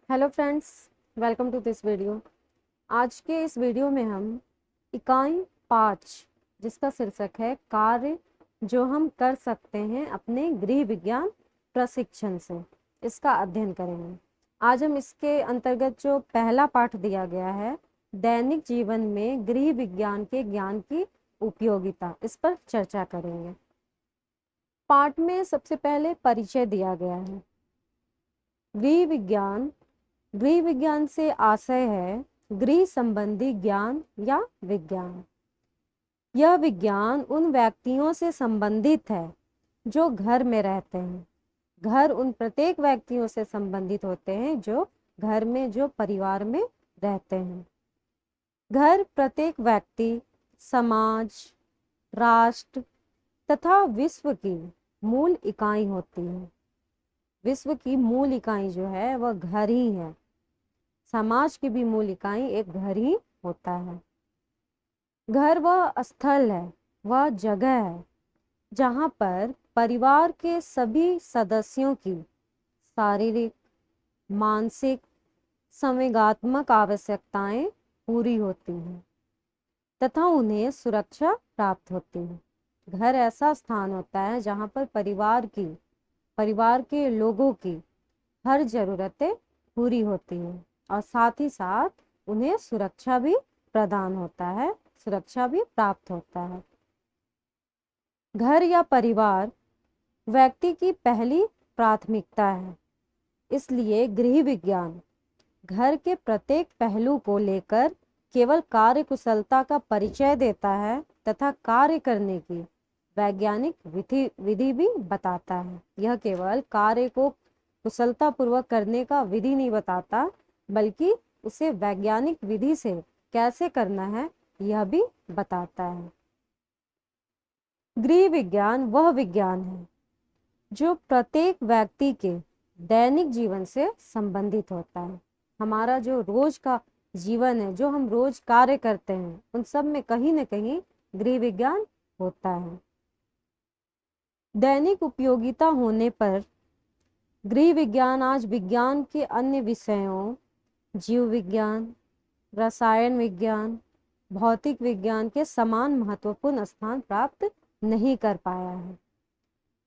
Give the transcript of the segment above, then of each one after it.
Hello friends, welcome to this video. आज के इस वीडियो में हम इकाई 5 जिसका शीर्षक है कार्य जो हम कर सकते हैं अपने गृह विज्ञान प्रशिक्षण से, इसका अध्ययन करेंगे। आज हम इसके अंतर्गत जो पहला पाठ दिया गया है, दैनिक जीवन में गृह विज्ञान के ज्ञान की उपयोगिता, इस पर चर्चा करेंगे। पाठ में सबसे पहले परिचय दिया गया है। गृह विज्ञान से आशय है गृह संबंधी ज्ञान या विज्ञान। यह विज्ञान उन व्यक्तियों से संबंधित है जो घर में रहते हैं। घर उन प्रत्येक व्यक्तियों से संबंधित होते हैं जो घर में, जो परिवार में रहते हैं। घर प्रत्येक व्यक्ति, समाज, राष्ट्र तथा विश्व की मूल इकाई होती है। विश्व की मूल इकाई जो है वह घर ही है। समाज की भी मूल इकाई एक घर ही होता है। घर वह स्थल है, वह जगह है जहाँ पर परिवार के सभी सदस्यों की शारीरिक, मानसिक, संवेगात्मक आवश्यकताएं पूरी होती हैं तथा उन्हें सुरक्षा प्राप्त होती है। घर ऐसा स्थान होता है जहाँ पर परिवार के लोगों की हर जरूरतें पूरी होती हैं और साथ ही साथ उन्हें सुरक्षा भी प्रदान होता है, सुरक्षा भी प्राप्त होता है। घर या परिवार व्यक्ति की पहली प्राथमिकता है, इसलिए गृह विज्ञान घर के प्रत्येक पहलू को लेकर केवल कार्य कुशलता का परिचय देता है तथा कार्य करने की वैज्ञानिक विधि भी बताता है। यह केवल कार्य को कुशलतापूर्वक करने का विधि नहीं बताता, बल्कि उसे वैज्ञानिक विधि से कैसे करना है यह भी बताता है। गृह विज्ञान वह विज्ञान है जो प्रत्येक व्यक्ति के दैनिक जीवन से संबंधित होता है। हमारा जो रोज का जीवन है, जो हम रोज कार्य करते हैं, उन सब में कहीं न कहीं गृह विज्ञान होता है। दैनिक उपयोगिता होने पर गृह विज्ञान आज विज्ञान के अन्य विषयों, जीव विज्ञान, रसायन विज्ञान, भौतिक विज्ञान के समान महत्वपूर्ण स्थान प्राप्त नहीं कर पाया है।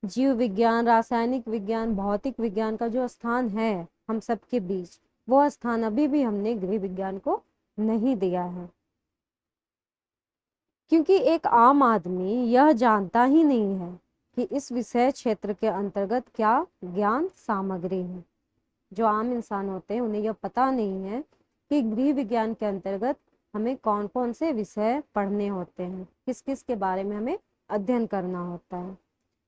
जीव विज्ञान, रासायनिक विज्ञान, भौतिक विज्ञान का जो स्थान है हम सबके बीच, वह स्थान अभी भी हमने गृह विज्ञान को नहीं दिया है, क्योंकि एक आम आदमी यह जानता ही नहीं है कि इस विषय क्षेत्र के अंतर्गत क्या ज्ञान सामग्री है। जो आम इंसान होते हैं उन्हें यह पता नहीं है कि गृह विज्ञान के अंतर्गत हमें कौन कौन से विषय पढ़ने होते हैं, किस किस के बारे में हमें अध्ययन करना होता है।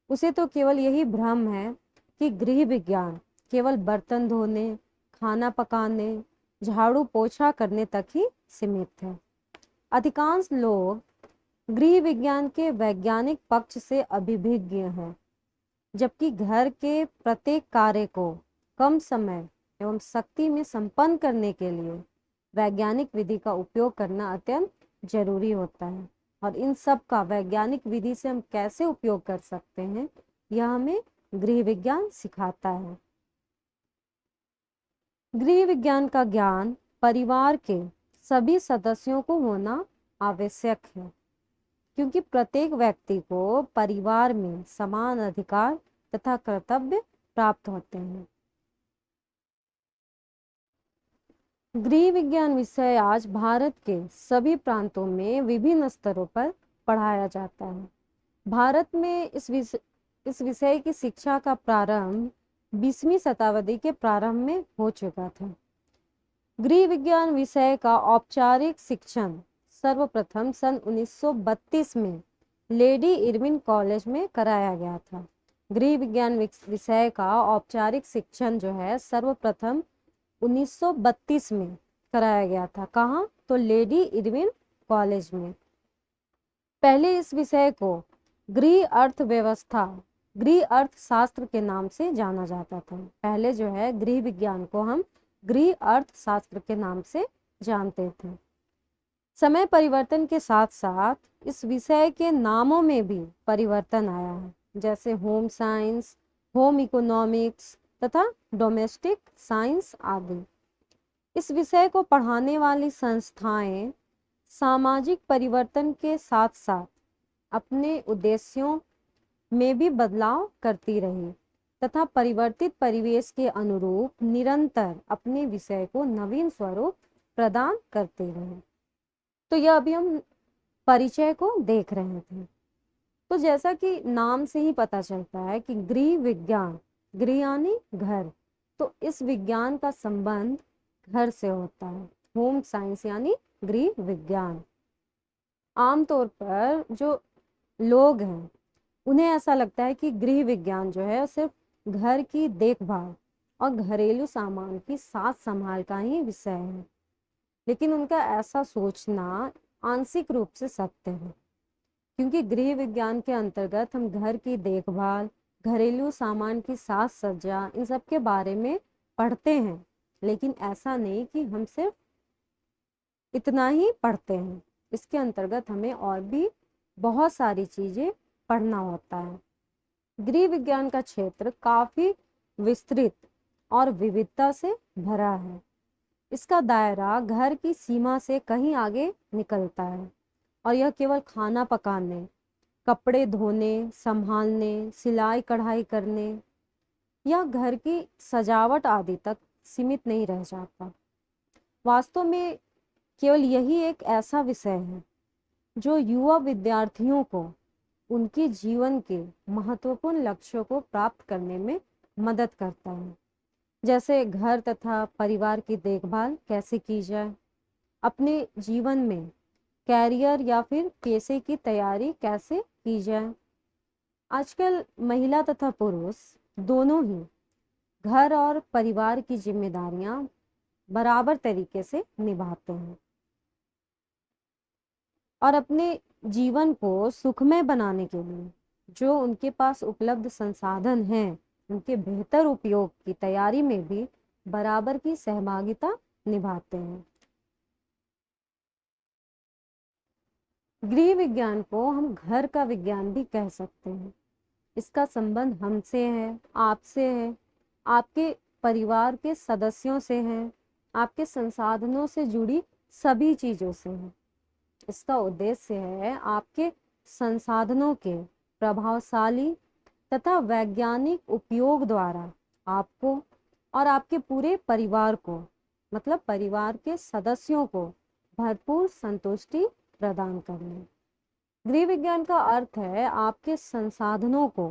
उसे तो केवल यही भ्रम है कि गृह विज्ञान केवल बर्तन धोने, खाना पकाने, झाड़ू पोछा करने तक ही सीमित है। अधिकांश लोग गृह विज्ञान के वैज्ञानिक पक्ष से अभिभिज्ञ हैं, जबकि घर के प्रत्येक कार्य को कम समय एवं शक्ति में संपन्न करने के लिए वैज्ञानिक विधि का उपयोग करना अत्यंत जरूरी होता है। और इन सब का वैज्ञानिक विधि से हम कैसे उपयोग कर सकते हैं, यह हमें गृह विज्ञान सिखाता है। गृह विज्ञान का ज्ञान परिवार के सभी सदस्यों को होना आवश्यक है, क्योंकि प्रत्येक व्यक्ति को परिवार में समान अधिकार तथा कर्तव्य प्राप्त होते हैं। गृह विज्ञान विषय आज भारत के सभी प्रांतों में विभिन्न स्तरों पर पढ़ाया जाता है। भारत में इस विषय की शिक्षा का प्रारंभ 20वीं शताब्दी के प्रारंभ में हो चुका था। गृह विज्ञान विषय का औपचारिक शिक्षण सर्वप्रथम सन 1932 में लेडी इरविन कॉलेज में कराया गया था। गृह विज्ञान विषय का औपचारिक शिक्षण जो है सर्वप्रथम 1932 में कराया गया था। कहाँ? तो लेडी इरविन कॉलेज में। पहले इस विषय को गृह अर्थव्यवस्था, गृह अर्थशास्त्र के नाम से जाना जाता था। पहले जो है गृह विज्ञान को हम गृह अर्थशास्त्र के नाम से जानते थे। समय परिवर्तन के साथ साथ इस विषय के नामों में भी परिवर्तन आया है, जैसे होम साइंस, होम इकोनॉमिक्स तथा डोमेस्टिक साइंस आदि। इस विषय को पढ़ाने वाली संस्थाएं सामाजिक परिवर्तन के साथ साथ अपने उद्देश्यों में भी बदलाव करती रही तथा परिवर्तित परिवेश के अनुरूप निरंतर अपने विषय को नवीन स्वरूप प्रदान करते रहे। तो यह अभी हम परिचय को देख रहे थे। तो जैसा कि नाम से ही पता चलता है कि गृह विज्ञान, गृह यानी घर, तो इस विज्ञान का संबंध घर से होता है। होम साइंस यानी गृह विज्ञान। आमतौर पर जो लोग हैं उन्हें ऐसा लगता है कि गृह विज्ञान जो है सिर्फ घर की देखभाल और घरेलू सामान की साथ संभाल का ही विषय है, लेकिन उनका ऐसा सोचना आंशिक रूप से सत्य है, क्योंकि गृह विज्ञान के अंतर्गत हम घर की देखभाल, घरेलू सामान की साज सज्जा, इन सब के बारे में पढ़ते हैं। लेकिन ऐसा नहीं कि हम सिर्फ इतना ही पढ़ते हैं, इसके अंतर्गत हमें और भी बहुत सारी चीजें पढ़ना होता है। गृह विज्ञान का क्षेत्र काफी विस्तृत और विविधता से भरा है। इसका दायरा घर की सीमा से कहीं आगे निकलता है और यह केवल खाना पकाने, कपड़े धोने, संभालने, सिलाई कढ़ाई करने या घर की सजावट आदि तक सीमित नहीं रह जाता। वास्तव में केवल यही एक ऐसा विषय है जो युवा विद्यार्थियों को उनके जीवन के महत्वपूर्ण लक्ष्यों को प्राप्त करने में मदद करता है। जैसे घर तथा परिवार की देखभाल कैसे की जाए, अपने जीवन में कैरियर या फिर पेशे की तैयारी कैसे की जाए। आजकल महिला तथा पुरुष दोनों ही घर और परिवार की जिम्मेदारियां बराबर तरीके से निभाते हैं और अपने जीवन को सुखमय बनाने के लिए जो उनके पास उपलब्ध संसाधन हैं उनके बेहतर उपयोग की तैयारी में भी बराबर की सहभागिता निभाते हैं। गृह विज्ञान को हम घर का विज्ञान भी कह सकते हैं। इसका संबंध हमसे है, आपसे है, आपके परिवार के सदस्यों से है, आपके संसाधनों से जुड़ी सभी चीजों से है। इसका उद्देश्य है आपके संसाधनों के प्रभावशाली तथा वैज्ञानिक उपयोग द्वारा आपको और आपके पूरे परिवार को, मतलब परिवार के सदस्यों को भरपूर संतुष्टि प्रदान करना। गृह विज्ञान का अर्थ है आपके संसाधनों को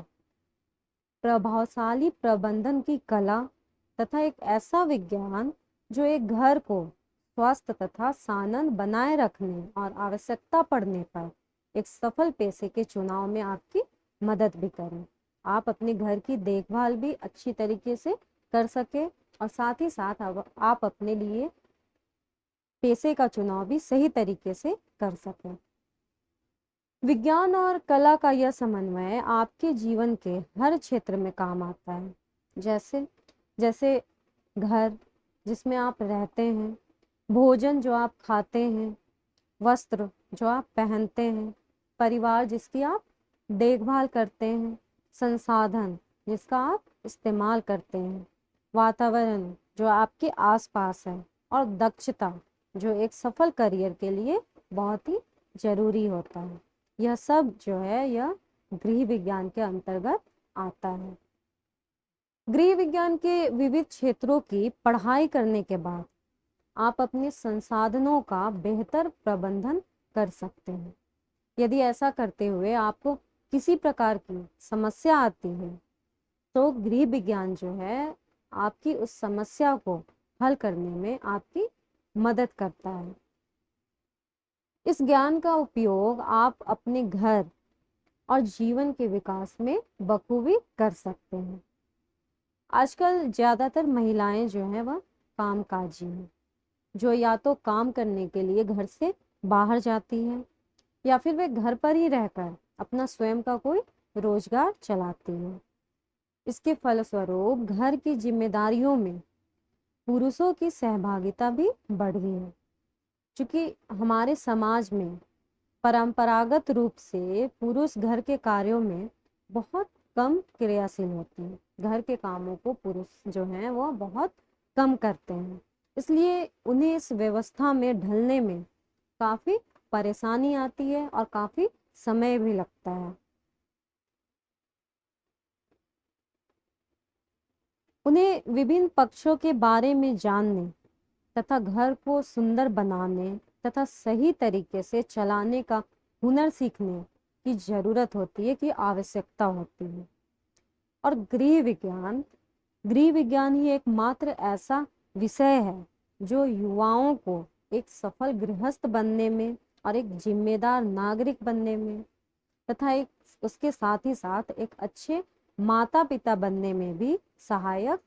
प्रभावशाली प्रबंधन की कला तथा एक ऐसा विज्ञान जो एक घर को स्वस्थ तथा सानंद बनाए रखने और आवश्यकता पड़ने पर एक सफल पेशे के चुनाव में आपकी मदद भी करें। आप अपने घर की देखभाल भी अच्छी तरीके से कर सके और साथ ही साथ आप अपने लिए पेशे का चुनाव भी सही तरीके से कर सकें। विज्ञान और कला का यह समन्वय आपके जीवन के हर क्षेत्र में काम आता है। जैसे जैसे घर जिसमें आप रहते हैं, भोजन जो आप खाते हैं, वस्त्र जो आप पहनते हैं, परिवार जिसकी आप देखभाल करते हैं, संसाधन जिसका आप इस्तेमाल करते हैं, वातावरण जो आपके आसपास है और दक्षता जो एक सफल करियर के लिए बहुत ही जरूरी होता है। यह सब जो है यह गृह विज्ञान के अंतर्गत आता है। गृह विज्ञान के विविध क्षेत्रों की पढ़ाई करने के बाद आप अपने संसाधनों का बेहतर प्रबंधन कर सकते हैं। यदि ऐसा करते हुए आपको किसी प्रकार की समस्या आती है तो गृह विज्ञान जो है आपकी उस समस्या को हल करने में आपकी मदद करता है। इस ज्ञान का उपयोग आप अपने घर और जीवन के विकास में बखूबी कर सकते हैं। आजकल ज्यादातर महिलाएं जो हैं वह कामकाजी हैं, जो या तो काम करने के लिए घर से बाहर जाती हैं या फिर वे घर पर ही रहकर अपना स्वयं का कोई रोजगार चलाती हैं। इसके फलस्वरूप घर की जिम्मेदारियों में पुरुषों की सहभागिता भी बढ़ गई है, क्योंकि हमारे समाज में परंपरागत रूप से पुरुष घर के कार्यों में बहुत कम क्रियाशील होते हैं। घर के कामों को पुरुष जो हैं वो बहुत कम करते हैं इसलिए उन्हें इस व्यवस्था में ढलने में काफी परेशानी आती है और काफी समय भी लगता है। उन्हें विभिन्न पक्षों के बारे में जानने तथा घर को सुंदर बनाने तथा सही तरीके से चलाने का हुनर सीखने की जरूरत होती है, की आवश्यकता होती है। और गृह विज्ञान ही एकमात्र ऐसा विषय है जो युवाओं को एक सफल गृहस्थ बनने में और एक जिम्मेदार नागरिक बनने में तथा एक उसके साथ ही साथ एक अच्छे माता पिता बनने में भी सहायक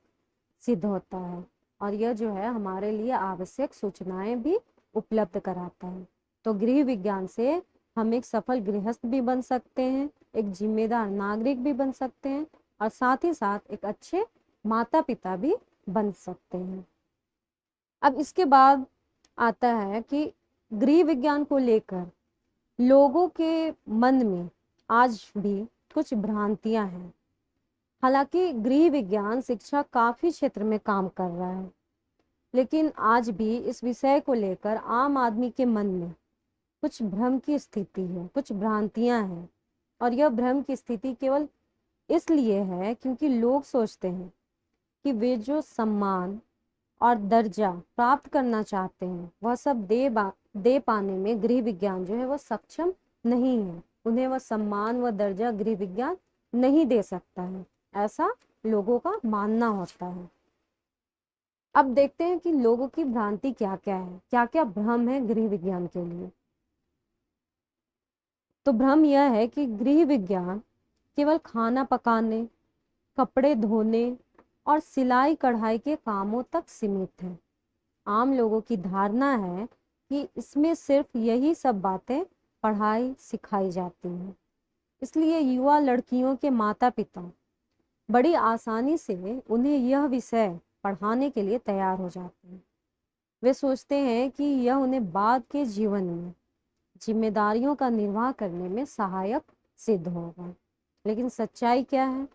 सिद्ध होता है। और यह जो है हमारे लिए आवश्यक सूचनाएं भी उपलब्ध कराता है। तो गृह विज्ञान से हम एक सफल गृहस्थ भी बन सकते हैं, एक जिम्मेदार नागरिक भी बन सकते हैं और साथ ही साथ एक अच्छे माता पिता भी बन सकते हैं। अब इसके बाद आता है कि गृह विज्ञान को लेकर लोगों के मन में आज भी कुछ भ्रांतियां हैं। हालांकि गृह विज्ञान शिक्षा काफी क्षेत्र में काम कर रहा है, लेकिन आज भी इस विषय को लेकर आम आदमी के मन में कुछ भ्रम की स्थिति है, कुछ भ्रांतियां हैं। और यह भ्रम की स्थिति केवल इसलिए है क्योंकि लोग सोचते हैं कि वे जो सम्मान और दर्जा प्राप्त करना चाहते हैं वह सब दे पाने में गृह विज्ञान जो है वह सक्षम नहीं है। उन्हें वह सम्मान व दर्जा गृह विज्ञान नहीं दे सकता है, ऐसा लोगों का मानना होता है। अब देखते हैं कि लोगों की भ्रांति क्या क्या है, क्या क्या भ्रम है गृह विज्ञान के लिए। तो भ्रम यह है कि गृह विज्ञान केवल खाना पकाने, कपड़े धोने और सिलाई कढ़ाई के कामों तक सीमित है। आम लोगों की धारणा है कि इसमें सिर्फ यही सब बातें पढ़ाई सिखाई जाती हैं। इसलिए युवा लड़कियों के माता पिता बड़ी आसानी से उन्हें यह विषय पढ़ाने के लिए तैयार हो जाते हैं। वे सोचते हैं कि यह उन्हें बाद के जीवन में जिम्मेदारियों का निर्वाह करने में सहायक सिद्ध होगा। लेकिन सच्चाई क्या है?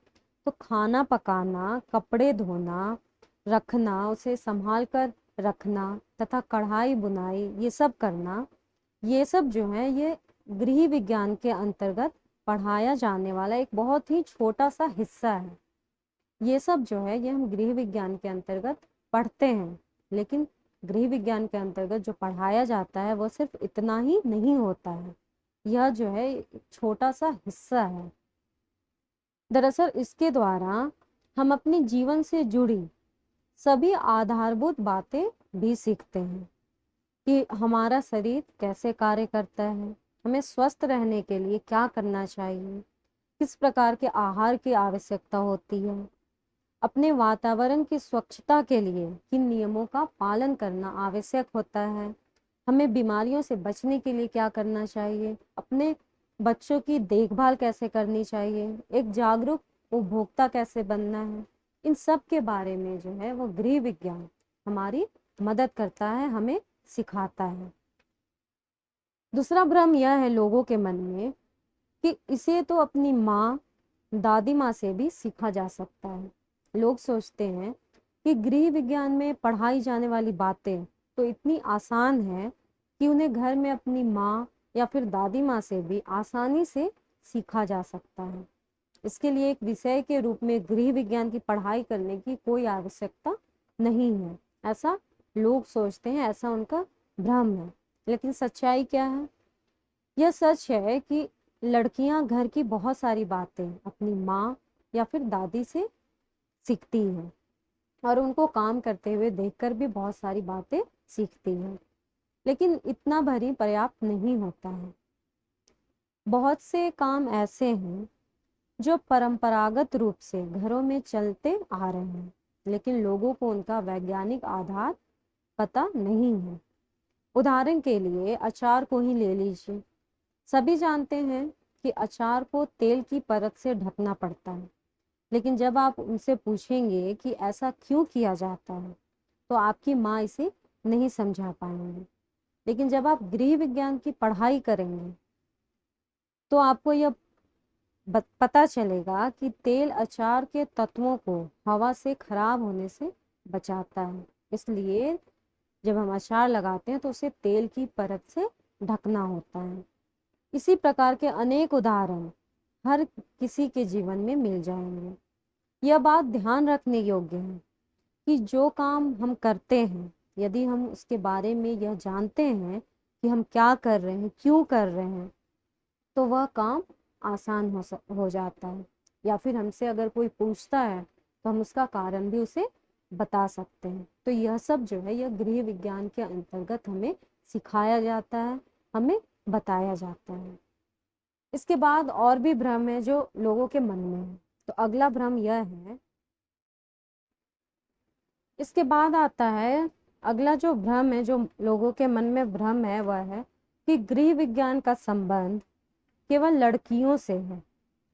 तो खाना पकाना, कपड़े धोना, रखना, उसे संभाल कर रखना तथा कढ़ाई बुनाई ये सब करना, ये सब जो है ये गृह विज्ञान के अंतर्गत पढ़ाया जाने वाला एक बहुत ही छोटा सा हिस्सा है। ये सब जो है ये हम गृह विज्ञान के अंतर्गत पढ़ते हैं, लेकिन गृह विज्ञान के अंतर्गत जो पढ़ाया जाता है वो सिर्फ इतना ही नहीं होता है। यह जो है एक छोटा सा हिस्सा है। दरअसल इसके द्वारा हम अपने जीवन से जुड़ी सभी आधारभूत बातें भी सीखते हैं कि हमारा शरीर कैसे कार्य करता है, हमें स्वस्थ रहने के लिए क्या करना चाहिए, किस प्रकार के आहार की आवश्यकता होती है, अपने वातावरण की स्वच्छता के लिए किन नियमों का पालन करना आवश्यक होता है, हमें बीमारियों से बचने के लिए क्या करना चाहिए, अपने बच्चों की देखभाल कैसे करनी चाहिए, एक जागरूक उपभोक्ता कैसे बनना है। इन सब के बारे में जो है वो गृह विज्ञान हमारी मदद करता है, हमें सिखाता है। दूसरा भ्रम यह है लोगों के मन में कि इसे तो अपनी माँ दादी माँ से भी सीखा जा सकता है। लोग सोचते हैं कि गृह विज्ञान में पढ़ाई जाने वाली बातें तो इतनी आसान है कि उन्हें घर में अपनी माँ या फिर दादी माँ से भी आसानी से सीखा जा सकता है। इसके लिए एक विषय के रूप में गृह विज्ञान की पढ़ाई करने की कोई आवश्यकता नहीं है, ऐसा लोग सोचते हैं, ऐसा उनका भ्रम है। लेकिन सच्चाई क्या है? यह सच है कि लड़कियां घर की बहुत सारी बातें अपनी माँ या फिर दादी से सीखती हैं और उनको काम करते हुए देखकर भी बहुत सारी बातें सीखती हैं, लेकिन इतना भरी पर्याप्त नहीं होता है। बहुत से काम ऐसे हैं जो परंपरागत रूप से घरों में चलते आ रहे हैं, लेकिन लोगों को उनका वैज्ञानिक आधार पता नहीं है। उदाहरण के लिए अचार को ही ले लीजिए। सभी जानते हैं कि अचार को तेल की परत से ढकना पड़ता है, लेकिन जब आप उनसे पूछेंगे कि ऐसा क्यों किया जाता है तो आपकी माँ इसे नहीं समझा पाएंगे। लेकिन जब आप गृह विज्ञान की पढ़ाई करेंगे तो आपको यह पता चलेगा कि तेल अचार के तत्वों को हवा से खराब होने से बचाता है। इसलिए जब हम अचार लगाते हैं तो उसे तेल की परत से ढकना होता है। इसी प्रकार के अनेक उदाहरण हर किसी के जीवन में मिल जाएंगे। यह बात ध्यान रखने योग्य है कि जो काम हम करते हैं, यदि हम उसके बारे में यह जानते हैं कि हम क्या कर रहे हैं, क्यों कर रहे हैं, तो वह काम आसान हो जाता है। या फिर हमसे अगर कोई पूछता है तो हम उसका कारण भी उसे बता सकते हैं। तो यह सब जो है यह गृह विज्ञान के अंतर्गत हमें सिखाया जाता है, हमें बताया जाता है। इसके बाद और भी भ्रम है जो लोगों के मन में है। तो अगला भ्रम यह है, इसके बाद आता है अगला जो भ्रम है, जो लोगों के मन में भ्रम है, वह है कि गृह विज्ञान का संबंध केवल लड़कियों से है।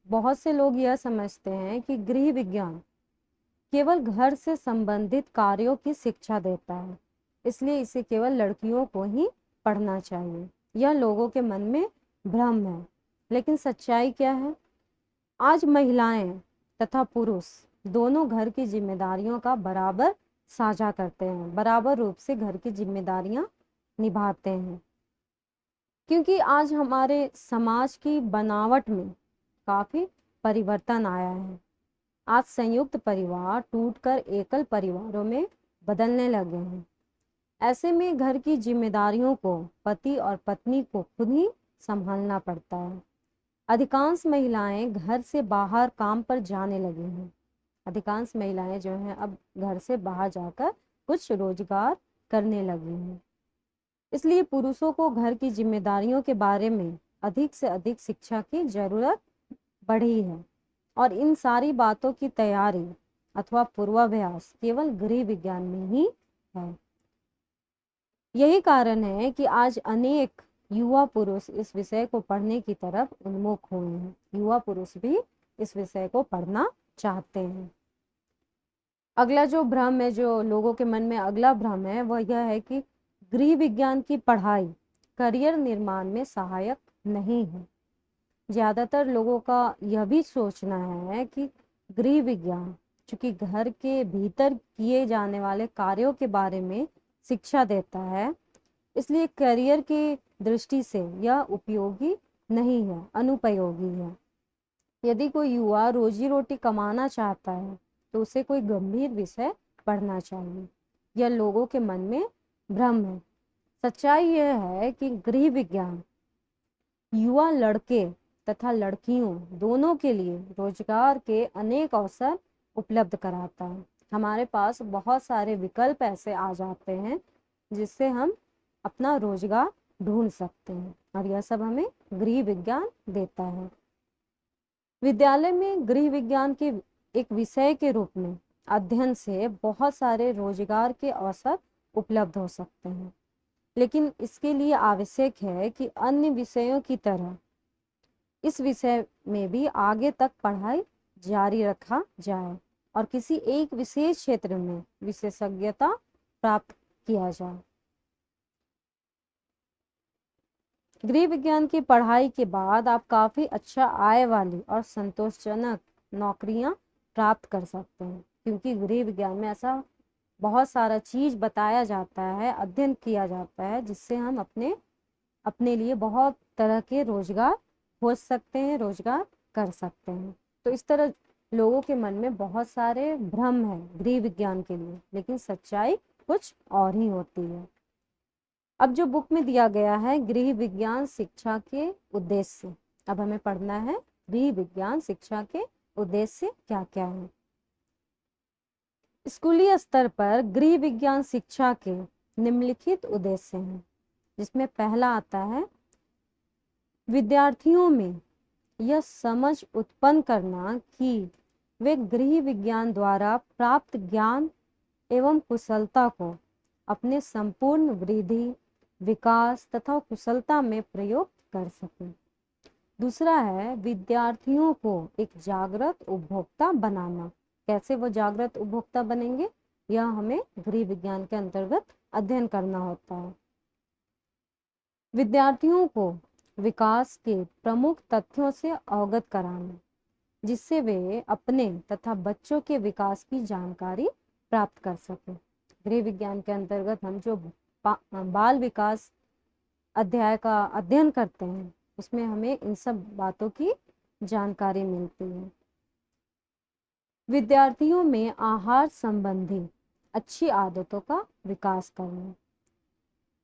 बहुत से लोग यह समझते हैं कि गृह विज्ञान केवल घर से संबंधित कार्यों की शिक्षा देता है, इसलिए इसे केवल लड़कियों को ही पढ़ना चाहिए। यह लोगों के मन में भ्रम है। लेकिन सच्चाई क्या है? आज महिलाएं तथा पुरुष दोनों घर की जिम्मेदारियों का बराबर साझा करते हैं, बराबर रूप से घर की जिम्मेदारियां निभाते हैं। क्योंकि आज हमारे समाज की बनावट में काफी परिवर्तन आया है। आज संयुक्त परिवार टूटकर एकल परिवारों में बदलने लगे हैं। ऐसे में घर की जिम्मेदारियों को पति और पत्नी को खुद ही संभालना पड़ता है। अधिकांश महिलाएं घर से बाहर काम पर जाने लगी हैं। अधिकांश महिलाएं जो हैं अब घर से बाहर जाकर कुछ रोजगार करने लगी हैं। इसलिए पुरुषों को घर की जिम्मेदारियों के बारे में अधिक से अधिक शिक्षा की जरूरत बढ़ी है। और इन सारी बातों की तैयारी अथवा पूर्वाभ्यास केवल गृह विज्ञान में ही है। यही कारण है कि आज अनेक युवा पुरुष इस विषय को पढ़ने की तरफ उन्मुख हुए हैं। युवा पुरुष भी इस विषय को पढ़ना चाहते हैं। अगला जो भ्रम है, जो लोगों के मन में अगला भ्रम है, वह यह है कि गृह विज्ञान की पढ़ाई करियर निर्माण में सहायक नहीं है। ज्यादातर लोगों का यह भी सोचना है कि गृह विज्ञान चूंकि घर के भीतर किए जाने वाले कार्यों के बारे में शिक्षा देता है, इसलिए करियर की दृष्टि से यह उपयोगी नहीं है, अनुपयोगी है। यदि कोई युवा रोजी रोटी कमाना चाहता है तो उसे कोई गंभीर विषय पढ़ना चाहिए। यह लोगों के मन में भ्रम है। सच्चाई यह है कि गृह विज्ञान युवा लड़के तथा लड़कियों दोनों के लिए रोजगार के अनेक अवसर उपलब्ध कराता है। हमारे पास बहुत सारे विकल्प ऐसे आ जाते हैं जिससे हम अपना रोजगार ढूंढ सकते हैं, और यह सब हमें गृह विज्ञान देता है। विद्यालय में गृह विज्ञान के एक विषय के रूप में अध्ययन से बहुत सारे रोजगार के अवसर उपलब्ध हो सकते हैं, लेकिन इसके लिए आवश्यक है कि अन्य विषयों की तरह इस विषय में भी आगे तक पढ़ाई जारी रखा जाए और किसी एक विशेष क्षेत्र में विशेषज्ञता प्राप्त किया जाए। गृह विज्ञान की पढ़ाई के बाद आप काफी अच्छा आय वाली और संतोषजनक नौकरियां प्राप्त कर सकते हैं, क्योंकि गृह विज्ञान में ऐसा बहुत सारा चीज बताया जाता है, अध्ययन किया जाता है, जिससे हम अपने लिए बहुत तरह के रोजगार खोज सकते हैं, रोजगार कर सकते हैं। तो इस तरह लोगों के मन में बहुत सारे भ्रम है गृह विज्ञान के लिए, लेकिन सच्चाई कुछ और ही होती है। अब जो बुक में दिया गया है गृह विज्ञान शिक्षा के उद्देश्य, अब हमें पढ़ना है गृह विज्ञान शिक्षा के उद्देश्य क्या क्या है। स्कूली स्तर पर गृह विज्ञान शिक्षा के निम्नलिखित उद्देश्य हैं, जिसमें पहला आता है विद्यार्थियों में यह समझ उत्पन्न करना कि वे गृह विज्ञान द्वारा प्राप्त ज्ञान एवं कुशलता को अपने संपूर्ण वृद्धि, विकास तथा कुशलता में प्रयोग कर सकें। दूसरा है विद्यार्थियों को एक जागृत उपभोक्ता बनाना। कैसे वो जागृत उपभोक्ता बनेंगे, यह हमें गृह विज्ञान के अंतर्गत अध्ययन करना होता है। विद्यार्थियों को विकास के प्रमुख तथ्यों से अवगत कराना, जिससे वे अपने तथा बच्चों के विकास की जानकारी प्राप्त कर सकें। गृह विज्ञान के अंतर्गत हम जो बाल विकास अध्याय का अध्ययन करते हैं उसमें हमें इन सब बातों की जानकारी मिलती है। विद्यार्थियों में आहार संबंधी अच्छी आदतों का विकास करना,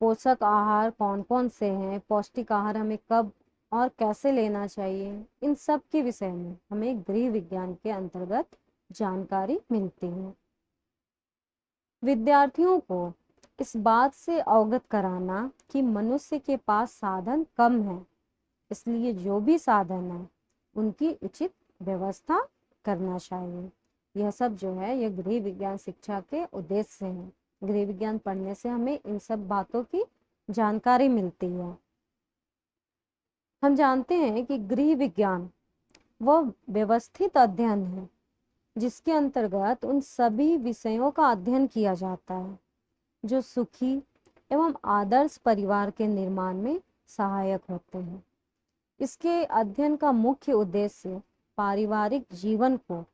पोषक आहार कौन कौन से हैं, पौष्टिक आहार हमें कब और कैसे लेना चाहिए, इन सब के विषय में हमें गृह विज्ञान के अंतर्गत जानकारी मिलती है। विद्यार्थियों को इस बात से अवगत कराना कि मनुष्य के पास साधन कम है, इसलिए जो भी साधन है उनकी उचित व्यवस्था करना चाहिए। यह सब जो है यह गृह विज्ञान शिक्षा के उद्देश्य है। गृह विज्ञान पढ़ने से हमें इन सब बातों की जानकारी मिलती है। हम जानते हैं कि गृह विज्ञान वह व्यवस्थित अध्ययन है जिसके अंतर्गत उन सभी विषयों का अध्ययन किया जाता है जो सुखी एवं आदर्श परिवार के निर्माण में सहायक होते हैं। इसके अध्ययन का मुख्य उद्देश्य पारिवारिक जीवन को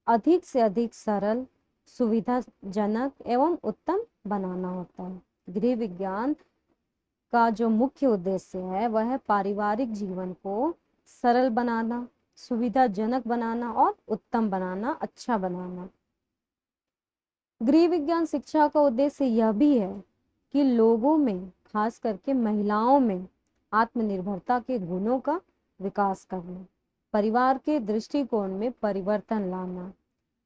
अधिक से अधिक सरल, सुविधाजनक एवं उत्तम बनाना होता है। गृह विज्ञान का जो मुख्य उद्देश्य है वह है पारिवारिक जीवन को सरल बनाना, सुविधाजनक बनाना और उत्तम बनाना, अच्छा बनाना। गृह विज्ञान शिक्षा का उद्देश्य यह भी है कि लोगों में, खास करके महिलाओं में आत्मनिर्भरता के गुणों का विकास करना, परिवार के दृष्टिकोण में परिवर्तन लाना,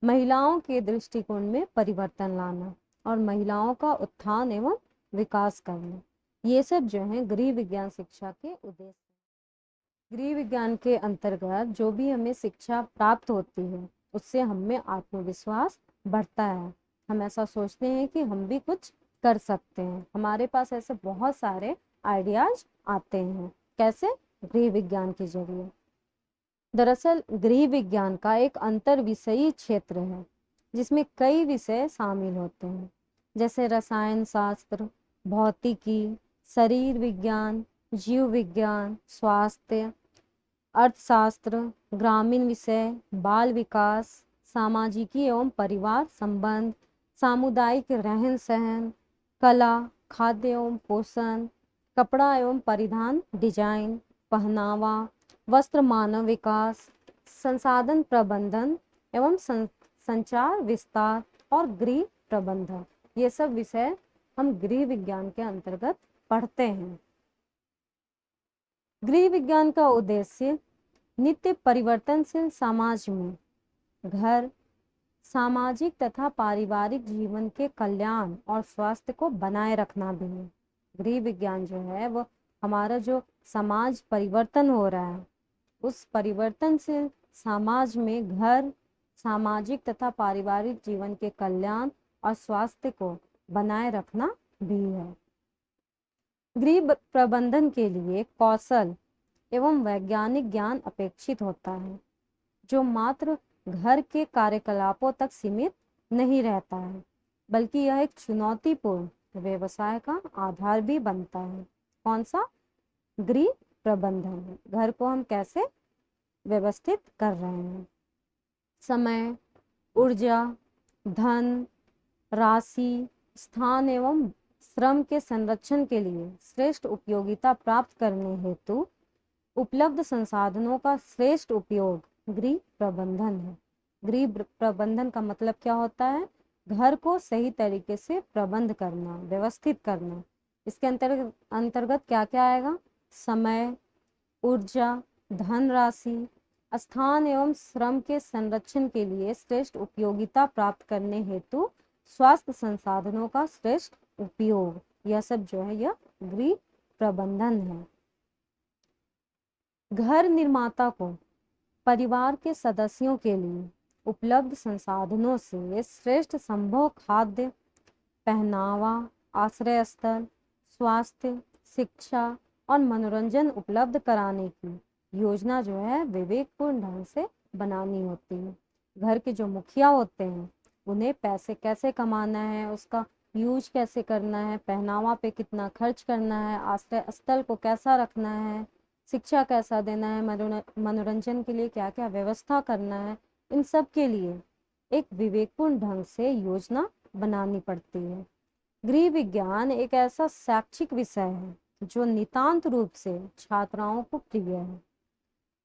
महिलाओं के दृष्टिकोण में परिवर्तन लाना और महिलाओं का उत्थान एवं विकास करना, ये सब जो है गृह विज्ञान शिक्षा के उद्देश्य। गृह विज्ञान के अंतर्गत जो भी हमें शिक्षा प्राप्त होती है उससे हमें आत्मविश्वास बढ़ता है। हम ऐसा सोचते हैं कि हम भी कुछ कर सकते हैं, हमारे पास ऐसे बहुत सारे आइडियाज आते हैं। कैसे? गृह विज्ञान के जरिए। दरअसल गृह विज्ञान का एक अंतर विषयी क्षेत्र है जिसमें कई विषय शामिल होते हैं, जैसे रसायन शास्त्र, भौतिकी, शरीर विज्ञान, जीव विज्ञान, स्वास्थ्य, अर्थशास्त्र, ग्रामीण विषय, बाल विकास, सामाजिकी एवं परिवार संबंध, सामुदायिक रहन सहन, कला, खाद्य एवं पोषण, कपड़ा एवं परिधान डिजाइन, पहनावा, वस्त्र, मानव विकास, संसाधन प्रबंधन एवं संचार विस्तार और गृह प्रबंधन, ये सब विषय हम गृह विज्ञान के अंतर्गत पढ़ते हैं। गृह विज्ञान का उद्देश्य नित्य परिवर्तनशील समाज में घर, सामाजिक तथा पारिवारिक जीवन के कल्याण और स्वास्थ्य को बनाए रखना भी है। गृह विज्ञान जो है वो हमारा जो समाज परिवर्तन हो रहा है उस परिवर्तनशील समाज में घर, सामाजिक तथा पारिवारिक जीवन के कल्याण और स्वास्थ्य को बनाए रखना भी है। गृह प्रबंधन के लिए कौशल एवं वैज्ञानिक ज्ञान अपेक्षित होता है जो मात्र घर के कार्यकलापों तक सीमित नहीं रहता है, बल्कि यह एक चुनौतीपूर्ण व्यवसाय का आधार भी बनता है। कौन सा? गृह प्रबंधन। घर को हम कैसे व्यवस्थित कर रहे हैं, समय, ऊर्जा, धन, राशि, स्थान एवं श्रम के संरक्षण के लिए श्रेष्ठ उपयोगिता प्राप्त करने हेतु उपलब्ध संसाधनों का श्रेष्ठ उपयोग गृह प्रबंधन है। गृह प्रबंधन का मतलब क्या होता है? घर को सही तरीके से प्रबंध करना, व्यवस्थित करना। इसके अंतर्गत क्या क्या आएगा? समय, ऊर्जा, धनराशि, स्थान एवं श्रम के संरक्षण के लिए श्रेष्ठ उपयोगिता प्राप्त करने हेतु स्वास्थ्य संसाधनों का श्रेष्ठ उपयोग, यह सब जो है यह गृह प्रबंधन है। घर निर्माता को परिवार के सदस्यों के लिए उपलब्ध संसाधनों से श्रेष्ठ संभव खाद्य, पहनावा, आश्रय स्थल, स्वास्थ्य, शिक्षा और मनोरंजन उपलब्ध कराने की योजना जो है विवेकपूर्ण ढंग से बनानी होती है। घर के जो मुखिया होते हैं उन्हें पैसे कैसे कमाना है, उसका यूज कैसे करना है, पहनावा पे कितना खर्च करना है, आश्रय स्थल को कैसा रखना है, शिक्षा कैसा देना है, मनोरंजन के लिए क्या क्या व्यवस्था करना है, इन सब के लिए एक विवेकपूर्ण ढंग से योजना बनानी पड़ती है। गृह विज्ञान एक ऐसा शैक्षिक विषय है जो नितांत रूप से छात्राओं को प्रिय है।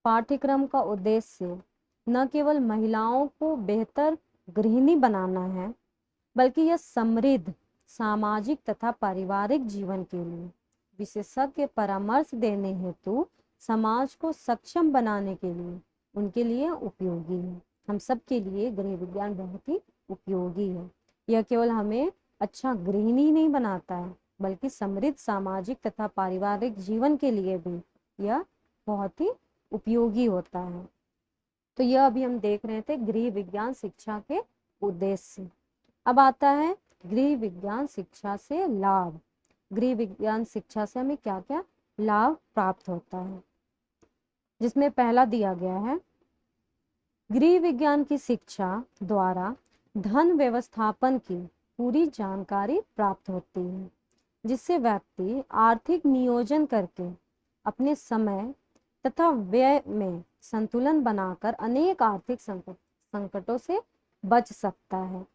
पाठ्यक्रम का उद्देश्य न केवल महिलाओं को बेहतर गृहिणी बनाना है, बल्कि यह समृद्ध सामाजिक तथा पारिवारिक जीवन के लिए विशेषज्ञ परामर्श देने हेतु समाज को सक्षम बनाने के लिए उनके लिए उपयोगी है। हम सब के लिए गृह विज्ञान बहुत ही उपयोगी है। यह केवल हमें अच्छा गृहिणी नहीं बनाता है, बल्कि समृद्ध सामाजिक तथा पारिवारिक जीवन के लिए भी यह बहुत ही उपयोगी होता है। तो यह अभी हम देख रहे थे गृह विज्ञान शिक्षा के उद्देश्य। अब आता है गृह विज्ञान शिक्षा से लाभ। गृह विज्ञान शिक्षा से हमें क्या क्या लाभ प्राप्त होता है, जिसमें पहला दिया गया है, गृह विज्ञान की शिक्षा द्वारा धन व्यवस्थापन की पूरी जानकारी प्राप्त होती है, जिससे व्यक्ति आर्थिक नियोजन करके अपने समय तथा व्यय में संतुलन बनाकर अनेक आर्थिक संकटों से बच सकता है।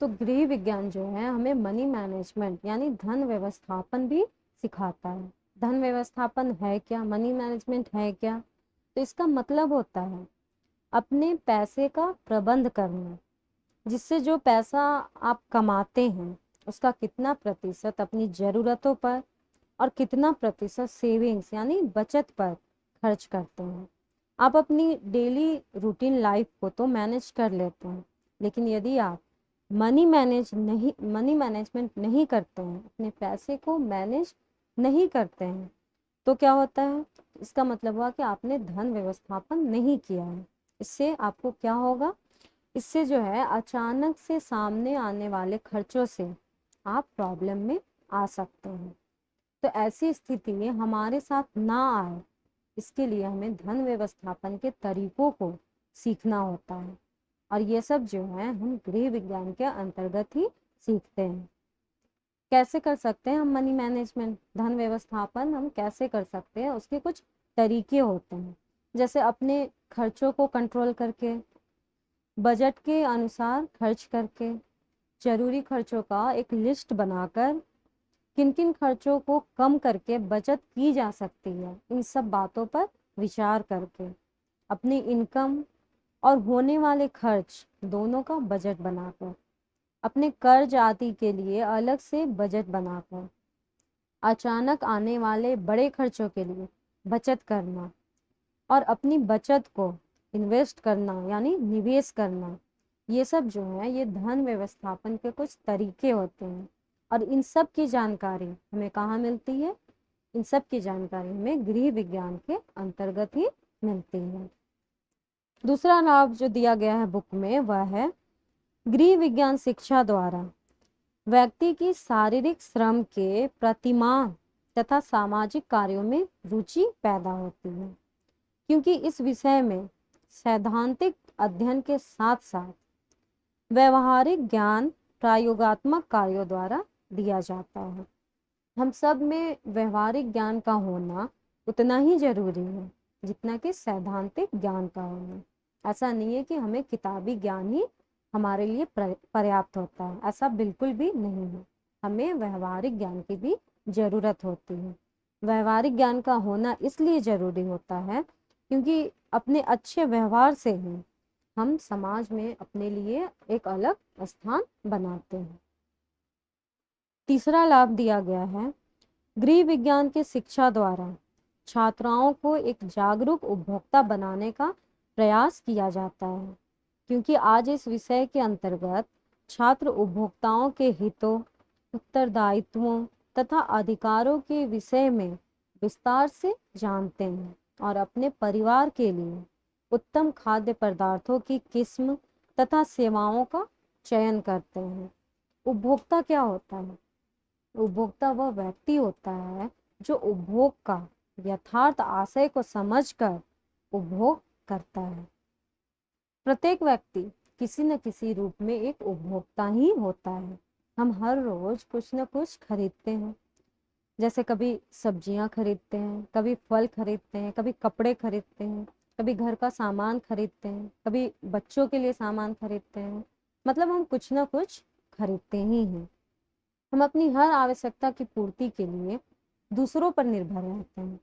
तो गृह विज्ञान जो है हमें मनी मैनेजमेंट यानी धन व्यवस्थापन भी सिखाता है। धन व्यवस्थापन है क्या, मनी मैनेजमेंट है क्या? तो इसका मतलब होता है अपने पैसे का प्रबंध करना, जिससे जो पैसा आप कमाते हैं उसका कितना प्रतिशत अपनी जरूरतों पर और कितना प्रतिशत सेविंग्स यानी बचत पर खर्च करते हैं। आप अपनी डेली रूटीन लाइफ को तो मैनेज कर लेते हैं, लेकिन यदि आप मनी मैनेजमेंट नहीं करते हैं, अपने पैसे को मैनेज नहीं करते हैं, तो क्या होता है? इसका मतलब हुआ कि आपने धन व्यवस्थापन नहीं किया है। इससे आपको क्या होगा? इससे जो है अचानक से सामने आने वाले खर्चों से आप प्रॉब्लम में आ सकते हैं। तो ऐसी स्थिति में हमारे साथ ना आए, इसके लिए हमें धन व्यवस्थापन के तरीकों को सीखना होता है। और ये सब जो है हम गृह विज्ञान के अंतर्गत ही सीखते हैं। कैसे कर सकते हैं हम मनी मैनेजमेंट, धन व्यवस्थापन हम कैसे कर सकते हैं, उसके कुछ तरीके होते हैं। जैसे अपने खर्चों को कंट्रोल करके, बजट के अनुसार खर्च करके, जरूरी खर्चों का एक लिस्ट बनाकर किन किन खर्चों को कम करके बचत की जा सकती है, इन सब बातों पर विचार करके अपनी इनकम और होने वाले खर्च दोनों का बजट बनाकर, अपने कर्ज आदि के लिए अलग से बजट बनाकर, अचानक आने वाले बड़े खर्चों के लिए बचत करना और अपनी बचत को इन्वेस्ट करना यानी निवेश करना, ये सब जो है ये धन व्यवस्थापन के कुछ तरीके होते हैं। और इन सब की जानकारी हमें कहाँ मिलती है? इन सब की जानकारी हमें गृह विज्ञान के अंतर्गत ही मिलती है। दूसरा लाभ जो दिया गया है बुक में वह है, गृह विज्ञान शिक्षा द्वारा व्यक्ति की शारीरिक श्रम के प्रतिमान तथा सामाजिक कार्यों में रुचि पैदा होती है, क्योंकि इस विषय में सैद्धांतिक अध्ययन के साथ साथ व्यवहारिक ज्ञान प्रयोगात्मक कार्यों द्वारा दिया जाता है। हम सब में व्यवहारिक ज्ञान का होना उतना ही जरूरी है जितना कि सैद्धांतिक ज्ञान का होना। ऐसा नहीं है कि हमें किताबी ज्ञान ही हमारे लिए पर्याप्त होता है, ऐसा बिल्कुल भी नहीं है। हमें व्यवहारिक ज्ञान की भी जरूरत होती है। व्यवहारिक ज्ञान का होना इसलिए जरूरी होता है क्योंकि अपने अच्छे व्यवहार से ही हम समाज में अपने लिए एक अलग स्थान बनाते हैं। तीसरा लाभ दिया गया है, गृह विज्ञान की शिक्षा द्वारा छात्राओं को एक जागरूक उपभोक्ता बनाने का प्रयास किया जाता है, क्योंकि आज इस विषय के अंतर्गत छात्र उपभोक्ताओं के हितों, उत्तरदायित्वों तथा अधिकारों के विषय में विस्तार से जानते हैं और अपने परिवार के लिए उत्तम खाद्य पदार्थों की किस्म तथा सेवाओं का चयन करते हैं। उपभोक्ता क्या होता है? उपभोक्ता वह व्यक्ति होता है जो उपभोग का यथार्थ आशय को समझकर उपभोग करता है। प्रत्येक व्यक्ति किसी न किसी रूप में एक उपभोक्ता ही होता है। हम हर रोज कुछ न कुछ खरीदते हैं, जैसे कभी सब्जियां खरीदते हैं, कभी फल खरीदते हैं, कभी कपड़े खरीदते हैं, कभी घर का सामान खरीदते हैं, कभी बच्चों के लिए सामान खरीदते हैं, मतलब हम कुछ ना कुछ खरीदते ही हैं। हम अपनी हर आवश्यकता की पूर्ति के लिए दूसरों पर निर्भर रहते हैं।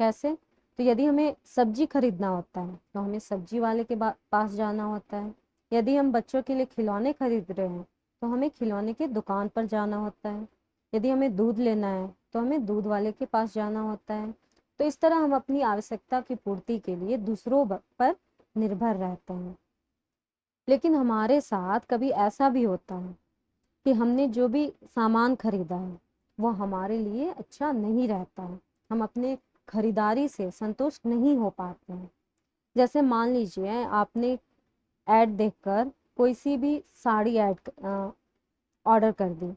कैसे? तो यदि हमें सब्जी खरीदना होता है तो हमें सब्जी वाले के पास जाना होता है। यदि हम बच्चों के लिए खिलौने खरीद रहे हैं तो हमें खिलौने की दुकान पर जाना होता है। यदि हमें दूध लेना है तो हमें दूध वाले के पास जाना होता है। तो इस तरह हम अपनी आवश्यकता की पूर्ति के लिए दूसरों पर निर्भर रहते हैं। लेकिन हमारे साथ कभी ऐसा भी होता है कि हमने जो भी सामान खरीदा है वो हमारे लिए अच्छा नहीं रहता है। हम अपने खरीदारी से संतुष्ट नहीं हो पाते हैं। जैसे मान लीजिए आपने ऐड देखकर कोई सी भी साड़ी ऑर्डर कर दी,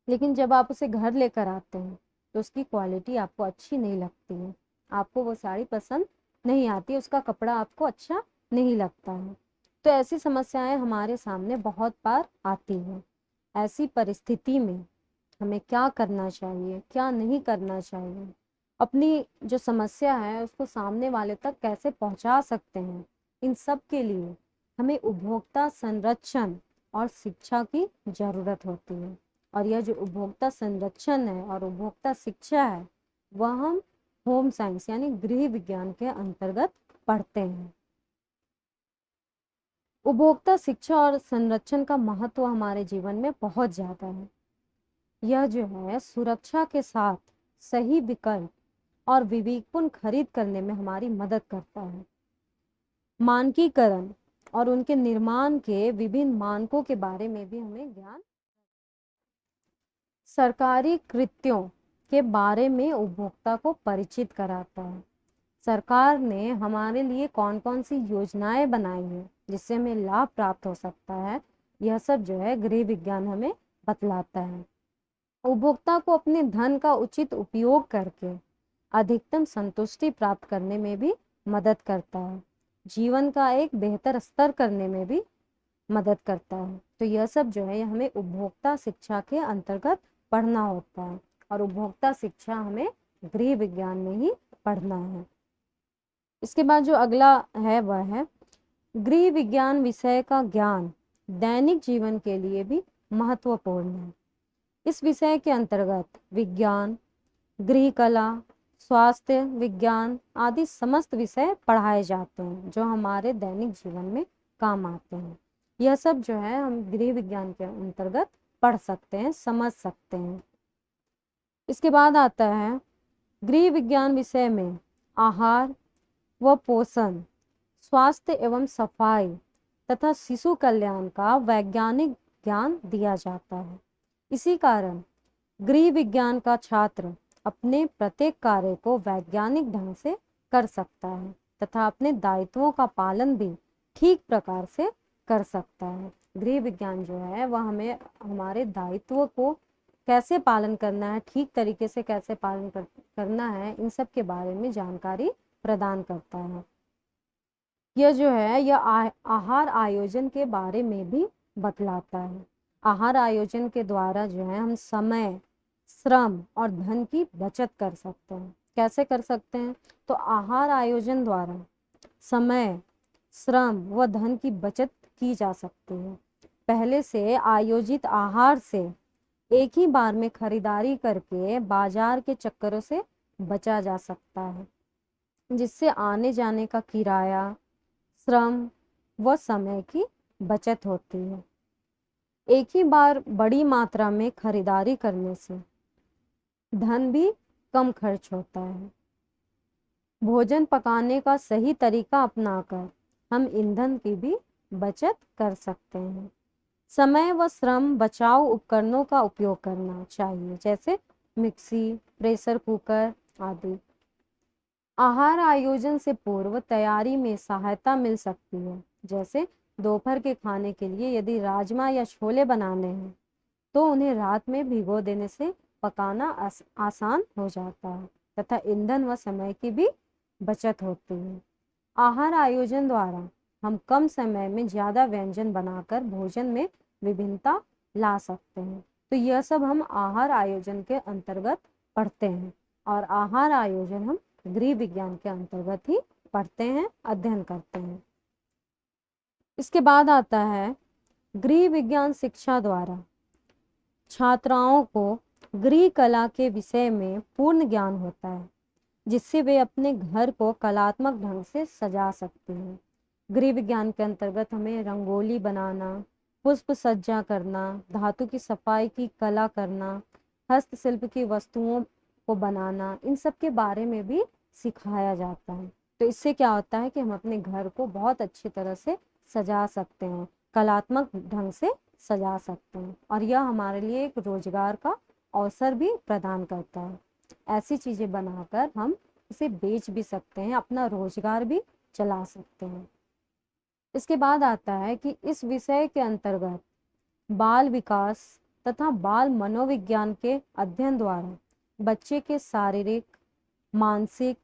लेकिन जब आप उसे घर लेकर आते हैं तो उसकी क्वालिटी आपको अच्छी नहीं लगती है, आपको वो साड़ी पसंद नहीं आती, उसका कपड़ा आपको अच्छा नहीं लगता है। तो ऐसी समस्याएं हमारे सामने बहुत बार आती हैं। ऐसी परिस्थिति में हमें क्या करना चाहिए, क्या नहीं करना चाहिए, अपनी जो समस्या है उसको सामने वाले तक कैसे पहुंचा सकते हैं, इन सब के लिए हमें उपभोक्ता संरक्षण और शिक्षा की जरूरत होती है। और यह जो उपभोक्ता संरक्षण है और उपभोक्ता शिक्षा है वह हम होम साइंस यानी गृह विज्ञान के अंतर्गत पढ़ते हैं। उपभोक्ता शिक्षा और संरक्षण का महत्व हमारे जीवन में बहुत ज्यादा है। यह जो है सुरक्षा के साथ सही विकल्प और विवेकपूर्ण खरीद करने में हमारी मदद करता है। मानकीकरण और उनके निर्माण के विभिन्न मानकों के बारे में भी हमें ज्ञान। सरकारी कृत्यों के बारे में उपभोक्ता को परिचित कराता है। सरकार ने हमारे लिए कौन कौन सी योजनाएं बनाई हैं जिससे हमें लाभ प्राप्त हो सकता है, यह सब जो है गृह विज्ञान हमें बतलाता है। उपभोक्ता को अपने धन का उचित उपयोग करके अधिकतम संतुष्टि प्राप्त करने में भी मदद करता है, जीवन का एक बेहतर स्तर करने में भी मदद करता है। तो यह सब जो है हमें उपभोक्ता शिक्षा के अंतर्गत पढ़ना होता है और उपभोक्ता शिक्षा हमें गृह विज्ञान में ही पढ़ना है। इसके बाद जो अगला है वह है गृह विज्ञान विषय का ज्ञान दैनिक जीवन के लिए भी महत्वपूर्ण है। इस विषय के अंतर्गत विज्ञान, गृह कला, स्वास्थ्य विज्ञान आदि समस्त विषय पढ़ाए जाते हैं जो हमारे दैनिक जीवन में काम आते हैं। यह सब जो है हम गृह विज्ञान के अंतर्गत पढ़ सकते हैं, समझ सकते हैं। इसके बाद आता है गृह विज्ञान विषय में आहार व पोषण, स्वास्थ्य एवं सफाई तथा शिशु कल्याण का वैज्ञानिक ज्ञान दिया जाता है। इसी कारण गृह विज्ञान का छात्र अपने प्रत्येक कार्य को वैज्ञानिक ढंग से कर सकता है तथा अपने दायित्वों का पालन भी ठीक प्रकार से कर सकता है। गृह विज्ञान जो है वह हमें हमारे दायित्व को कैसे पालन करना है, ठीक तरीके से कैसे पालन करना है, इन सब के बारे में जानकारी प्रदान करता है। यह जो है यह आहार आयोजन के बारे में भी बतलाता है। आहार आयोजन के द्वारा जो है हम समय, श्रम और धन की बचत कर सकते हैं। कैसे कर सकते हैं? तो आहार आयोजन द्वारा समय, श्रम व धन की बचत की जा सकती है। पहले से आयोजित आहार से एक ही बार में खरीदारी करके बाजार के चक्करों से बचा जा सकता है, जिससे आने जाने का किराया, श्रम व समय की बचत होती है। एक ही बार बड़ी मात्रा में खरीदारी करने से धन भी कम खर्च होता है। भोजन पकाने का सही तरीका अपनाकर हम ईंधन की भी बचत कर सकते हैं। समय व श्रम बचाव उपकरणों का उपयोग करना चाहिए, जैसे मिक्सी, प्रेशर कुकर आदि। आहार आयोजन से पूर्व तैयारी में सहायता मिल सकती है, जैसे दोपहर के खाने के लिए यदि राजमा या छोले बनाने हैं तो उन्हें रात में भिगो देने से पकाना आसान हो जाता है तथा ईंधन व समय की भी बचत होती है। आहार आयोजन द्वारा हम कम समय में ज्यादा व्यंजन बनाकर भोजन में विभिन्नता ला सकते हैं। तो यह सब हम आहार आयोजन के अंतर्गत पढ़ते हैं और आहार आयोजन हम गृह विज्ञान के अंतर्गत ही पढ़ते हैं, अध्ययन करते हैं। इसके बाद आता है गृह विज्ञान शिक्षा द्वारा छात्राओं को गृह कला के विषय में पूर्ण ज्ञान होता है, जिससे वे अपने घर को कलात्मक ढंग से सजा सकते हैं। गृह विज्ञान के अंतर्गत हमें रंगोली बनाना, पुष्प सज्जा करना, धातु की सफाई की कला करना, हस्तशिल्प की वस्तुओं को बनाना, इन सब के बारे में भी सिखाया जाता है। तो इससे क्या होता है कि हम अपने घर को बहुत अच्छी तरह से सजा सकते हैं, कलात्मक ढंग से सजा सकते हैं, और यह हमारे लिए एक रोजगार का अवसर भी प्रदान करता है। ऐसी चीजें बनाकर हम इसे बेच भी सकते हैं, अपना रोजगार भी चला सकते हैं। इसके बाद आता है कि इस विषय के अंतर्गत बाल विकास तथा बाल मनोविज्ञान के अध्ययन द्वारा बच्चे के शारीरिक, मानसिक,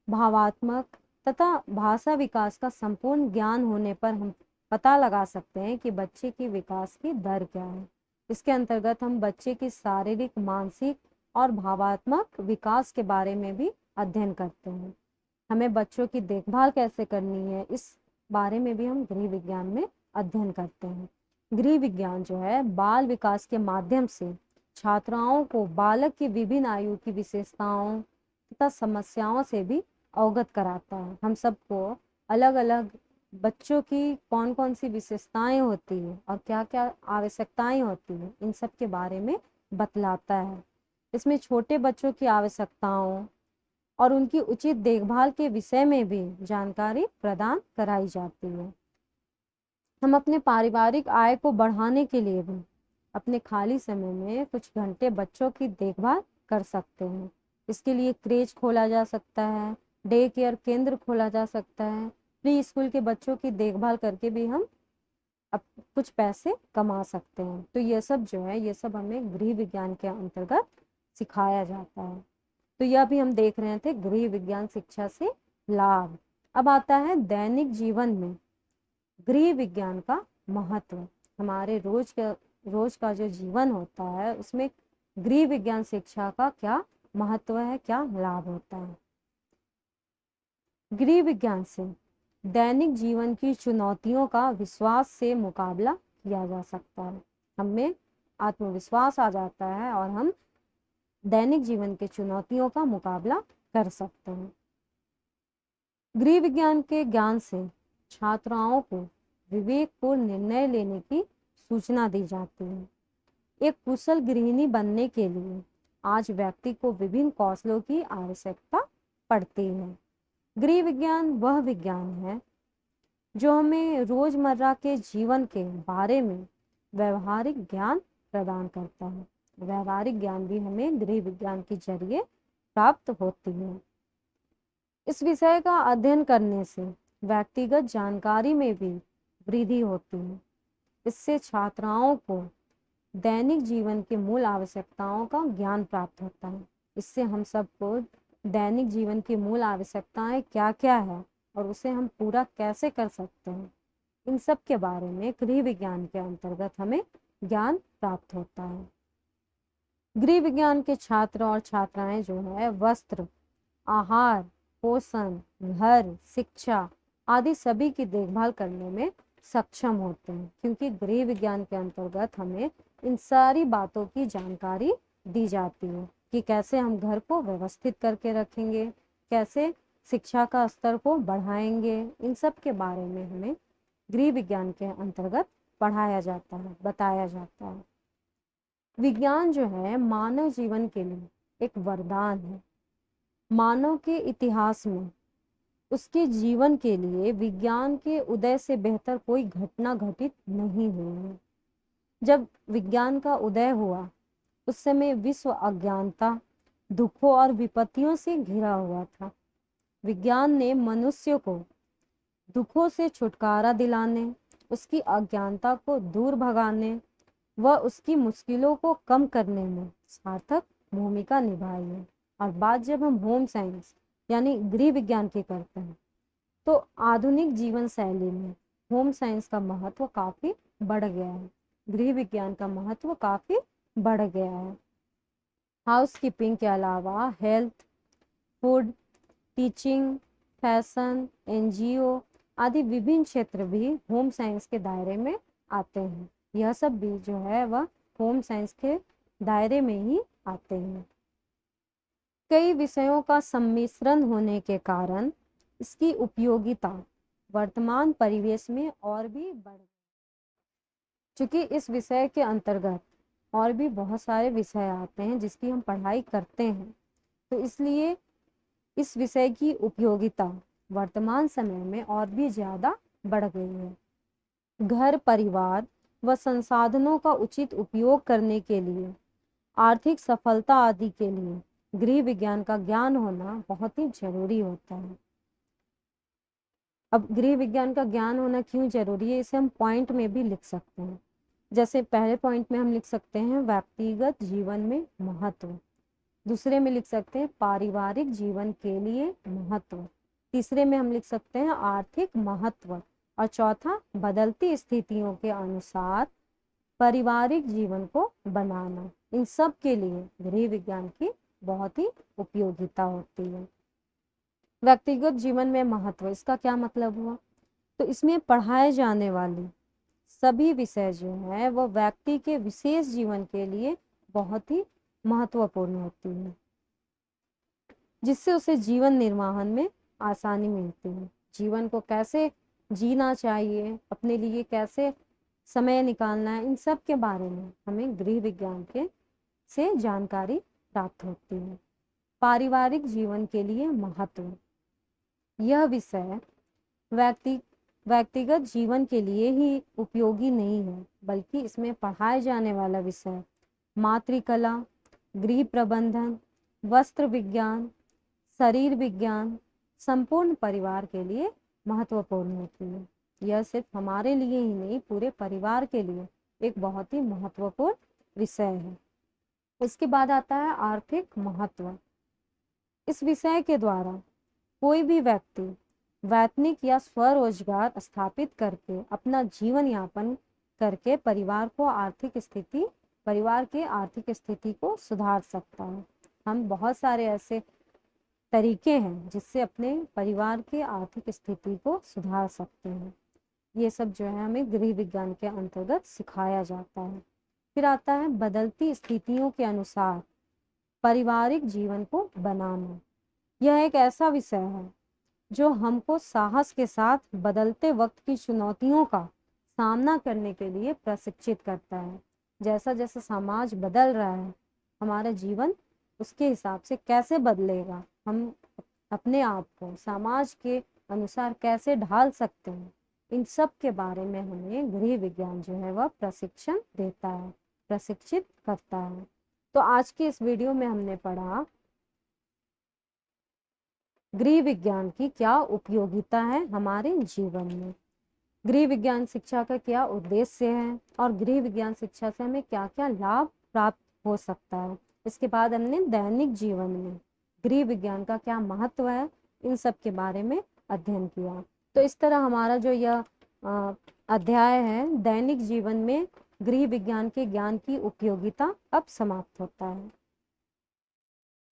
भावात्मक तथा भाषा विकास का संपूर्ण ज्ञान होने पर हम पता लगा सकते हैं कि बच्चे की विकास की दर क्या है। इसके अंतर्गत हम बच्चे की शारीरिक, मानसिक और भावात्मक विकास के बारे में भी अध्ययन करते हैं। हमें बच्चों की देखभाल कैसे करनी है, इस बारे में भी हम गृह विज्ञान में अध्ययन करते हैं। गृह विज्ञान जो है बाल विकास के माध्यम से छात्राओं को बालक की विभिन्न आयु की विशेषताओं तथा समस्याओं से भी अवगत कराता है। हम सबको अलग अलग बच्चों की कौन कौन सी विशेषताएं होती है और क्या क्या आवश्यकताएं होती है, इन सब के बारे में बतलाता है। इसमें छोटे बच्चों की आवश्यकताओं और उनकी उचित देखभाल के विषय में भी जानकारी प्रदान कराई जाती है। हम अपने पारिवारिक आय को बढ़ाने के लिए भी अपने खाली समय में कुछ घंटे बच्चों की देखभाल कर सकते हैं। इसके लिए क्रेच खोला जा सकता है, डे केयर केंद्र खोला जा सकता है, प्री स्कूल के बच्चों की देखभाल करके भी हम अब कुछ पैसे कमा सकते हैं। तो ये सब जो है, ये सब हमें गृह विज्ञान के अंतर्गत सिखाया जाता है। तो यह भी हम देख रहे थे गृह विज्ञान शिक्षा से लाभ। अब आता है दैनिक जीवन में गृह विज्ञान का महत्व। हमारे रोज का जो जीवन होता है उसमें गृह विज्ञान शिक्षा का क्या महत्व है, क्या लाभ होता है। गृह विज्ञान से दैनिक जीवन की चुनौतियों का विश्वास से मुकाबला किया जा सकता है। हमें आत्मविश्वास आ जाता है और हम दैनिक जीवन के चुनौतियों का मुकाबला कर सकते हैं। गृह विज्ञान के ज्ञान से छात्राओं को विवेकपूर्ण निर्णय लेने की सूचना दी जाती है। एक कुशल गृहिणी बनने के लिए आज व्यक्ति को विभिन्न कौशलों की आवश्यकता पड़ती है। गृह विज्ञान वह विज्ञान है जो हमें रोजमर्रा के जीवन के बारे में व्यवहारिक ज्ञान प्रदान करता है। व्यवहारिक ज्ञान भी हमें गृह विज्ञान के जरिए प्राप्त होती है। इस विषय का अध्ययन करने से व्यक्तिगत जानकारी में भी वृद्धि होती है। इससे छात्राओं को दैनिक जीवन के मूल आवश्यकताओं का ज्ञान प्राप्त होता है। इससे हम सबको दैनिक जीवन की मूल आवश्यकताएं क्या क्या है और उसे हम पूरा कैसे कर सकते हैं, इन सब के बारे में गृह विज्ञान के अंतर्गत हमें ज्ञान प्राप्त होता है। गृह विज्ञान के छात्र और छात्राएं जो है वस्त्र, आहार, पोषण, घर, शिक्षा आदि सभी की देखभाल करने में सक्षम होते हैं, क्योंकि गृह विज्ञान के अंतर्गत हमें इन सारी बातों की जानकारी दी जाती है कि कैसे हम घर को व्यवस्थित करके रखेंगे, कैसे शिक्षा का स्तर को बढ़ाएंगे। इन सब के बारे में हमें गृह विज्ञान के अंतर्गत पढ़ाया जाता है, बताया जाता है। विज्ञान जो है मानव जीवन के लिए एक वरदान है। मानव के इतिहास में उसके जीवन के लिए विज्ञान के उदय से बेहतर कोई घटना घटित नहीं हुई है। जब विज्ञान का उदय हुआ उस समय विश्व अज्ञानता, दुखों और विपत्तियों से घिरा हुआ था। विज्ञान ने मनुष्य को दुखों से छुटकारा दिलाने, उसकी अज्ञानता को दूर भगाने व उसकी मुश्किलों को कम करने में सार्थक भूमिका निभाई है। और बात जब हम होम साइंस यानी गृह विज्ञान की करते हैं तो आधुनिक जीवन शैली में होम साइंस का महत्व काफी बढ़ गया है, गृह विज्ञान का महत्व काफी बढ़ गया है। हाउस कीपिंग के अलावा health, food, teaching, fashion, NGO आदि विभिन्न क्षेत्र भी होम साइंस के दायरे में आते हैं। यह सब भी जो है वह होम साइंस के दायरे में ही आते हैं। कई विषयों का सम्मिश्रण होने के कारण इसकी उपयोगिता वर्तमान परिवेश में और भी बढ़, चूंकि इस विषय के अंतर्गत और भी बहुत सारे विषय आते हैं जिसकी हम पढ़ाई करते हैं, तो इसलिए इस विषय की उपयोगिता वर्तमान समय में और भी ज्यादा बढ़ गई है। घर परिवार व संसाधनों का उचित उपयोग करने के लिए, आर्थिक सफलता आदि के लिए गृह विज्ञान का ज्ञान होना बहुत ही जरूरी होता है। अब गृह विज्ञान का ज्ञान होना क्यों जरूरी है, इसे हम पॉइंट में भी लिख सकते हैं। जैसे पहले पॉइंट में हम लिख सकते हैं व्यक्तिगत जीवन में महत्व, दूसरे में लिख सकते हैं पारिवारिक जीवन के लिए महत्व, तीसरे में हम लिख सकते हैं आर्थिक महत्व, और चौथा बदलती स्थितियों के अनुसार पारिवारिक जीवन को बनाना। इन सब के लिए गृह विज्ञान की बहुत ही उपयोगिता होती है। व्यक्तिगत जीवन में महत्व, इसका क्या मतलब हुआ, तो इसमें पढ़ाए जाने वाली सभी विषय जो है वो व्यक्ति के विशेष जीवन के लिए बहुत ही महत्वपूर्ण होती है, जिससे उसे जीवन निर्वाहन में आसानी मिलती है। जीवन को कैसे जीना चाहिए, अपने लिए कैसे समय निकालना है, इन सब के बारे में हमें गृह विज्ञान के से जानकारी प्राप्त होती है। पारिवारिक जीवन के लिए महत्व, यह विषय व्यक्तिगत जीवन के लिए ही उपयोगी नहीं है, बल्कि इसमें पढ़ाए जाने वाला विषय मातृकला, गृह प्रबंधन, वस्त्र विज्ञान, शरीर विज्ञान संपूर्ण परिवार के लिए महत्वपूर्ण होती है। यह सिर्फ हमारे लिए ही नहीं, पूरे परिवार के लिए एक बहुत ही महत्वपूर्ण विषय है। इसके बाद आता है आर्थिक महत्व। इस विषय के द्वारा कोई भी व्यक्ति वैतनिक या स्वरोजगार स्थापित करके अपना जीवन यापन करके परिवार के आर्थिक स्थिति को सुधार सकता है। हम बहुत सारे ऐसे तरीके हैं जिससे अपने परिवार के आर्थिक स्थिति को सुधार सकते हैं। ये सब जो है हमें गृह विज्ञान के अंतर्गत सिखाया जाता है। फिर आता है बदलती स्थितियों के अनुसार पारिवारिक जीवन को बनाना। यह एक ऐसा विषय है जो हमको साहस के साथ बदलते वक्त की चुनौतियों का सामना करने के लिए प्रशिक्षित करता है। जैसा जैसा समाज बदल रहा है, हमारा जीवन उसके हिसाब से कैसे बदलेगा, हम अपने आप को समाज के अनुसार कैसे ढाल सकते हैं, इन सब के बारे में हमें गृह विज्ञान जो है वह प्रशिक्षण देता है, प्रशिक्षित करता है। तो आज की इस वीडियो में हमने पढ़ा गृह विज्ञान की क्या उपयोगिता है हमारे जीवन में, गृह विज्ञान शिक्षा का क्या उद्देश्य है, और गृह विज्ञान शिक्षा से हमें क्या क्या लाभ प्राप्त हो सकता है। इसके बाद हमने दैनिक जीवन में गृह विज्ञान का क्या महत्व है, इन सब के बारे में अध्ययन किया। तो इस तरह हमारा जो यह अध्याय है दैनिक जीवन में गृह विज्ञान के ज्ञान की उपयोगिता अब समाप्त होता है।